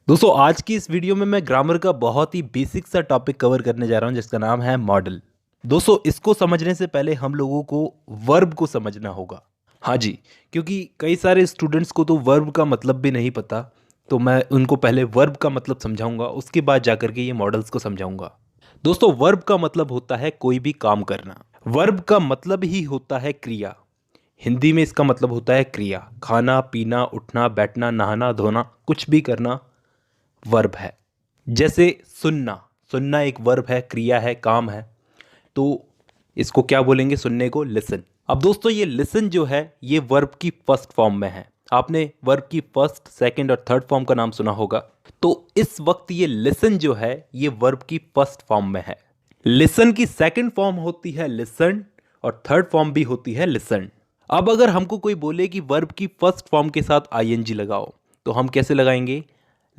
दोस्तों आज की इस वीडियो में मैं ग्रामर का बहुत ही बेसिक सा टॉपिक कवर करने जा रहा हूं जिसका नाम है मॉडल। दोस्तों इसको समझने से पहले हम लोगों को वर्ब को समझना होगा। हाँ जी, क्योंकि कई सारे स्टूडेंट्स को तो वर्ब का मतलब भी नहीं पता। तो मैं उनको पहले वर्ब का मतलब समझाऊंगा, उसके बाद जाकर के ये मॉडल्स को समझाऊंगा। दोस्तों वर्ब का मतलब होता है कोई भी काम करना। वर्ब का मतलब ही होता है क्रिया। हिंदी में इसका मतलब होता है क्रिया, खाना पीना उठना बैठना नहाना धोना कुछ भी करना वर्ब है। जैसे सुनना, सुनना एक वर्ब है, क्रिया है, काम है। तो इसको क्या बोलेंगे सुनने को? लिसन। अब दोस्तों ये लिसन जो है ये वर्ब की फर्स्ट फॉर्म में है। आपने वर्ब की फर्स्ट सेकंड और थर्ड फॉर्म का नाम सुना होगा। तो इस वक्त ये लिसन जो है ये वर्ब की फर्स्ट फॉर्म में है। लिसन की सेकंड फॉर्म होती है लिसन और थर्ड फॉर्म भी होती है लिसन। अब अगर हमको कोई बोले कि वर्ब की फर्स्ट फॉर्म के साथ आईएनजी लगाओ तो हम कैसे लगाएंगे?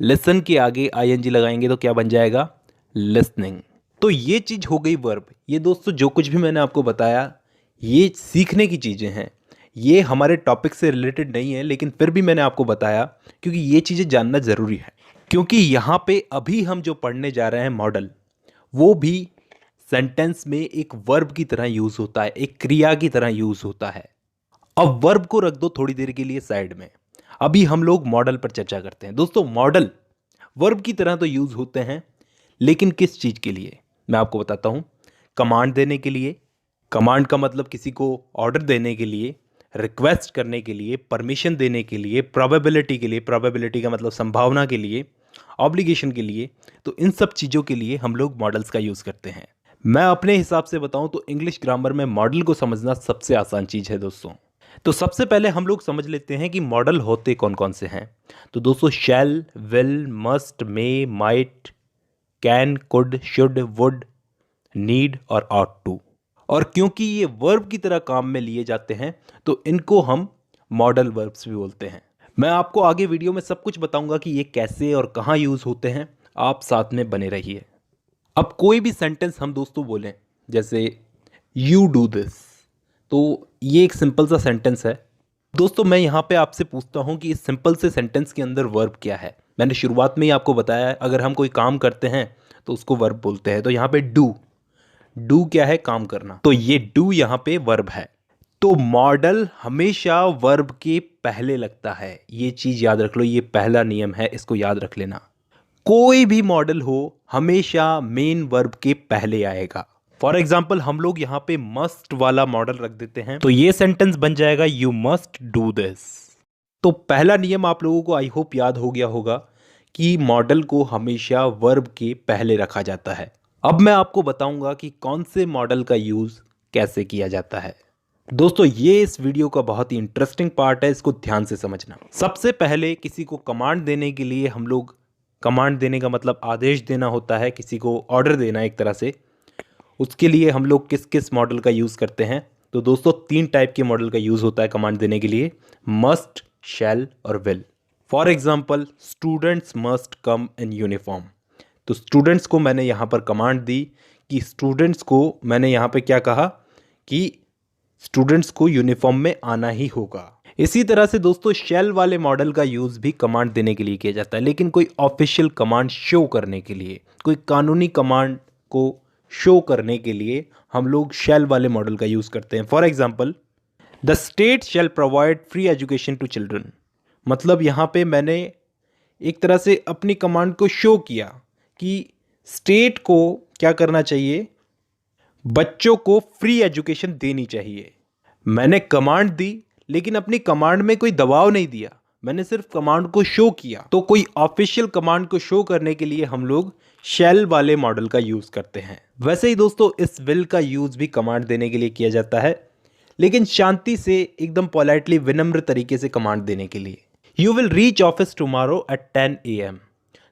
लिसन के आगे आईएनजी लगाएंगे तो क्या बन जाएगा? लिसनिंग। तो ये चीज हो गई वर्ब। ये दोस्तों जो कुछ भी मैंने आपको बताया ये सीखने की चीजें हैं। ये हमारे टॉपिक से रिलेटेड नहीं है, लेकिन फिर भी मैंने आपको बताया क्योंकि ये चीजें जानना जरूरी है। क्योंकि यहाँ पे अभी हम जो पढ़ने जा रहे हैं मॉडल, वो भी सेंटेंस में एक वर्ब की तरह यूज होता है, एक क्रिया की तरह यूज होता है। अब वर्ब को रख दो थोड़ी देर के लिए साइड में, अभी हम लोग मॉडल पर चर्चा करते हैं। दोस्तों मॉडल वर्ब की तरह तो यूज होते हैं, लेकिन किस चीज के लिए मैं आपको बताता हूं। कमांड देने के लिए, कमांड का मतलब किसी को ऑर्डर देने के लिए, रिक्वेस्ट करने के लिए, परमिशन देने के लिए, प्रोबेबिलिटी के लिए, प्रोबेबिलिटी का मतलब संभावना के लिए, ऑब्लिगेशन के लिए। तो इन सब चीजों के लिए हम लोग मॉडल्स का यूज करते हैं। मैं अपने हिसाब से बताऊं तो इंग्लिश ग्रामर में मॉडल को समझना सबसे आसान चीज है दोस्तों। तो सबसे पहले हम लोग समझ लेते हैं कि मॉडल होते कौन कौन से हैं। तो दोस्तों shall, will, must, may, might, can, could, should, would, need और ऑट टू। और क्योंकि ये वर्ब की तरह काम में लिए जाते हैं तो इनको हम मॉडल वर्ब्स भी बोलते हैं। मैं आपको आगे वीडियो में सब कुछ बताऊंगा कि ये कैसे और कहाँ यूज होते हैं। आप साथ में बने रहिए। अब कोई भी सेंटेंस हम दोस्तों बोलें, जैसे यू डू दिस, तो ये एक सिंपल सा सेंटेंस है। दोस्तों मैं यहाँ पे आपसे पूछता हूँ कि इस सिंपल से सेंटेंस के अंदर वर्ब क्या है। मैंने शुरुआत में ही आपको बताया है अगर हम कोई काम करते हैं तो उसको वर्ब बोलते हैं। तो यहाँ पे डू, डू क्या है? काम करना। तो ये डू यहाँ पे वर्ब है। तो मॉडल हमेशा वर्ब के पहले लगता है। ये चीज याद रख लो, ये पहला नियम है, इसको याद रख लेना। कोई भी मॉडल हो हमेशा मेन वर्ब के पहले आएगा। फॉर एग्जाम्पल हम लोग यहाँ पे मस्ट वाला मॉडल रख देते हैं तो ये सेंटेंस बन जाएगा यू मस्ट डू दिस। तो पहला नियम आप लोगों को आई होप याद हो गया होगा कि मॉडल को हमेशा वर्ब के पहले रखा जाता है। अब मैं आपको बताऊंगा कि कौन से मॉडल का यूज कैसे किया जाता है। दोस्तों ये इस वीडियो का बहुत ही इंटरेस्टिंग पार्ट है, इसको ध्यान से समझना। सबसे पहले किसी को कमांड देने के लिए हम लोग, कमांड देने का मतलब आदेश देना होता है, किसी को ऑर्डर देना एक तरह से। उसके लिए हम लोग किस किस मॉडल का यूज़ करते हैं? तो दोस्तों तीन टाइप के मॉडल का यूज़ होता है कमांड देने के लिए, मस्ट, शैल और will. For example students must come in uniform. तो स्टूडेंट्स को मैंने यहाँ पर कमांड दी कि स्टूडेंट्स को, मैंने यहाँ पे क्या कहा कि स्टूडेंट्स को यूनिफॉर्म में आना ही होगा। इसी तरह से दोस्तों शैल वाले मॉडल का यूज़ भी कमांड देने के लिए किया जाता है, लेकिन कोई ऑफिशियल कमांड शो करने के लिए, कोई कानूनी कमांड को शो करने के लिए हम लोग शैल वाले मॉडल का यूज़ करते हैं। For example the state shall provide free education to children. मतलब यहाँ पे मैंने एक तरह से अपनी कमांड को शो किया कि स्टेट को क्या करना चाहिए, बच्चों को फ्री एजुकेशन देनी चाहिए। मैंने कमांड दी लेकिन अपनी कमांड में कोई दबाव नहीं दिया, मैंने सिर्फ कमांड को शो किया। तो कोई ऑफिशियल कमांड को शो करने के लिए हम लोग शेल वाले मॉडल का यूज करते हैं। वैसे ही दोस्तों इस विल का यूज भी कमांड देने के लिए किया जाता है, लेकिन शांति से, एकदम पोलाइटली, विनम्र तरीके से कमांड देने के लिए। You will reach office tomorrow at 10 AM।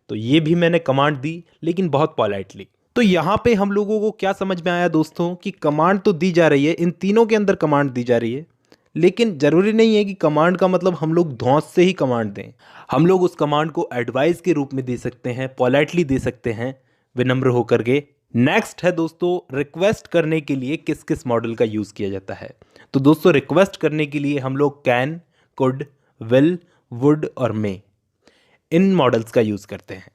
तो ये भी मैंने कमांड दी लेकिन बहुत पोलाइटली। तो यहाँ पे हम लोगों को क्या समझ में आया दोस्तों कि कमांड तो दी जा रही है, इन तीनों के अंदर कमांड दी जा रही है, लेकिन जरूरी नहीं है कि कमांड का मतलब हम लोग धौंस से ही कमांड दें। हम लोग उस कमांड को एडवाइस के रूप में दे सकते हैं, पोलाइटली दे सकते हैं, विनम्र होकर के। नेक्स्ट है दोस्तों रिक्वेस्ट करने के लिए किस किस मॉडल का यूज किया जाता है। तो दोस्तों रिक्वेस्ट करने के लिए हम लोग कैन, कुड, विल, वुड और मे, इन मॉडल्स का यूज़ करते हैं।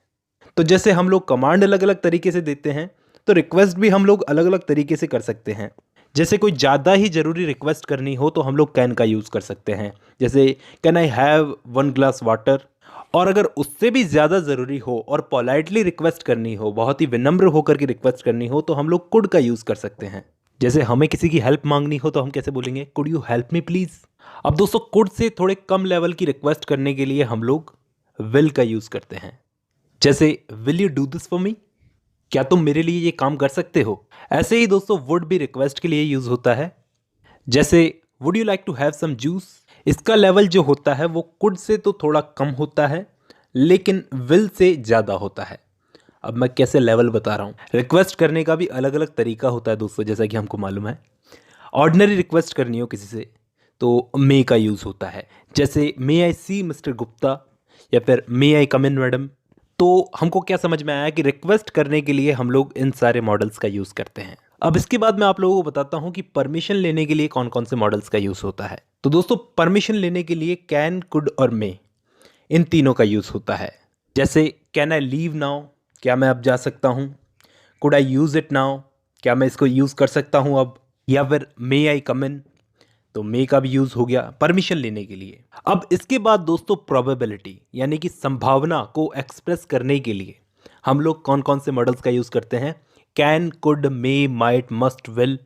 तो जैसे हम लोग कमांड अलग अलग तरीके से देते हैं, तो रिक्वेस्ट भी हम लोग अलग अलग तरीके से कर सकते हैं। जैसे कोई ज़्यादा ही ज़रूरी रिक्वेस्ट करनी हो तो हम लोग कैन का यूज़ कर सकते हैं। जैसे can I have 1 glass water. और अगर उससे भी ज़्यादा ज़रूरी हो और पोलाइटली रिक्वेस्ट करनी हो, बहुत ही विनम्र होकर के रिक्वेस्ट करनी हो, तो हम लोग कुड का यूज़ कर सकते हैं। जैसे हमें किसी की हेल्प मांगनी हो तो हम कैसे बोलेंगे, could you help me please. अब दोस्तों कुड से थोड़े कम लेवल की रिक्वेस्ट करने के लिए हम लोग विल का यूज़ करते हैं। जैसे will you do this for me, क्या तुम मेरे लिए ये काम कर सकते हो। ऐसे ही दोस्तों वुड भी रिक्वेस्ट के लिए यूज़ होता है। जैसे would you like to have some juice. इसका लेवल जो होता है वो कुड से तो थोड़ा कम होता है, लेकिन विल से ज़्यादा होता है। अब मैं कैसे लेवल बता रहा हूँ। रिक्वेस्ट करने का भी अलग अलग तरीका होता है दोस्तों, जैसा कि हमको मालूम है। ऑर्डिनरी रिक्वेस्ट करनी हो किसी से तो मे का यूज़ होता है। जैसे मे आई सी मिस्टर गुप्ता, या फिर मे आई कम इन मैडम। तो हमको क्या समझ में आया कि रिक्वेस्ट करने के लिए हम लोग इन सारे मॉडल्स का यूज़ करते हैं। अब इसके बाद मैं आप लोगों को बताता हूँ कि परमिशन लेने के लिए कौन कौन से मॉडल्स का यूज़ होता है। तो दोस्तों परमिशन लेने के लिए कैन, कुड और मे, इन तीनों का यूज़ होता है। जैसे कैन आई लीव नाउ, क्या मैं अब जा सकता हूँ। Could I use it now, क्या मैं इसको यूज़ कर सकता हूँ अब। या फिर मे आई कम इन, तो मे का भी यूज़ हो गया परमिशन लेने के लिए। अब इसके बाद दोस्तों प्रोबेबिलिटी यानी कि संभावना को एक्सप्रेस करने के लिए हम लोग कौन कौन से मॉडल्स का यूज़ करते हैं। Can, could, may, might, must, will,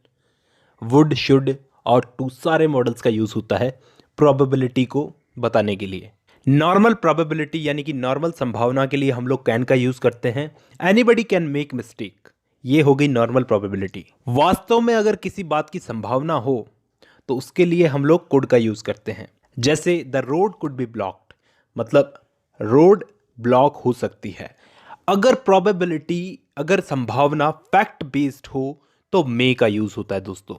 would, should और टू, सारे मॉडल्स का यूज़ होता है प्रोबेबिलिटी को बताने के लिए। नॉर्मल प्रोबेबिलिटी यानी कि नॉर्मल संभावना के लिए हम लोग कैन का यूज़ करते हैं। एनीबडी कैन मेक मिस्टेक, ये हो गई नॉर्मल प्रोबेबिलिटी। वास्तव में अगर किसी बात की संभावना हो तो उसके लिए हम लोग कुड का यूज़ करते हैं। जैसे the road could be blocked, मतलब रोड ब्लॉक हो सकती है। अगर प्रोबेबिलिटी, अगर संभावना फैक्ट बेस्ड हो तो मे का यूज़ होता है दोस्तों।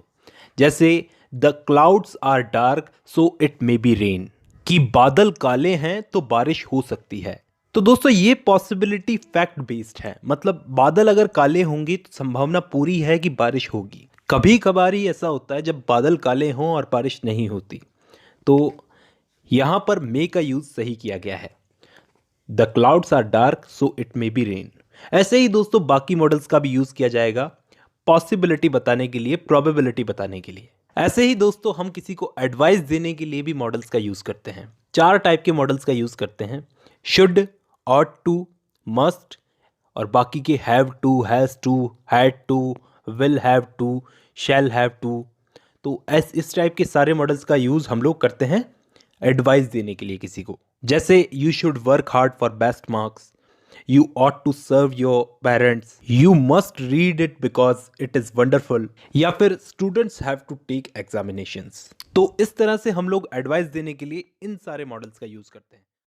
जैसे the clouds are dark so it may be rain, कि बादल काले हैं तो बारिश हो सकती है। तो दोस्तों ये पॉसिबिलिटी फैक्ट बेस्ड है, मतलब बादल अगर काले होंगे तो संभावना पूरी है कि बारिश होगी। कभी कभार ही ऐसा होता है जब बादल काले हों और बारिश नहीं होती, तो यहाँ पर मे का यूज़ सही किया गया है। The clouds are dark so it may be rain. ऐसे ही दोस्तों बाकी मॉडल्स का भी यूज़ किया जाएगा पॉसिबिलिटी बताने के लिए, प्रोबेबिलिटी बताने के लिए। ऐसे ही दोस्तों हम किसी को एडवाइस देने के लिए भी मॉडल्स का यूज़ करते हैं। 4 टाइप के मॉडल्स का यूज़ करते हैं, शुड, ऑट टू, मस्ट और बाकी के have to, has to, had to, will have to, shall have to. तो इस टाइप के सारे मॉडल्स का यूज़ हम लोग करते हैं एडवाइस देने के लिए किसी को। जैसे you should work hard for best marks, you ought to serve your parents, you must read it because it is wonderful, या फिर students have to take examinations. तो इस तरह से हम लोग एडवाइस देने के लिए इन सारे मॉडल्स का यूज़ करते हैं।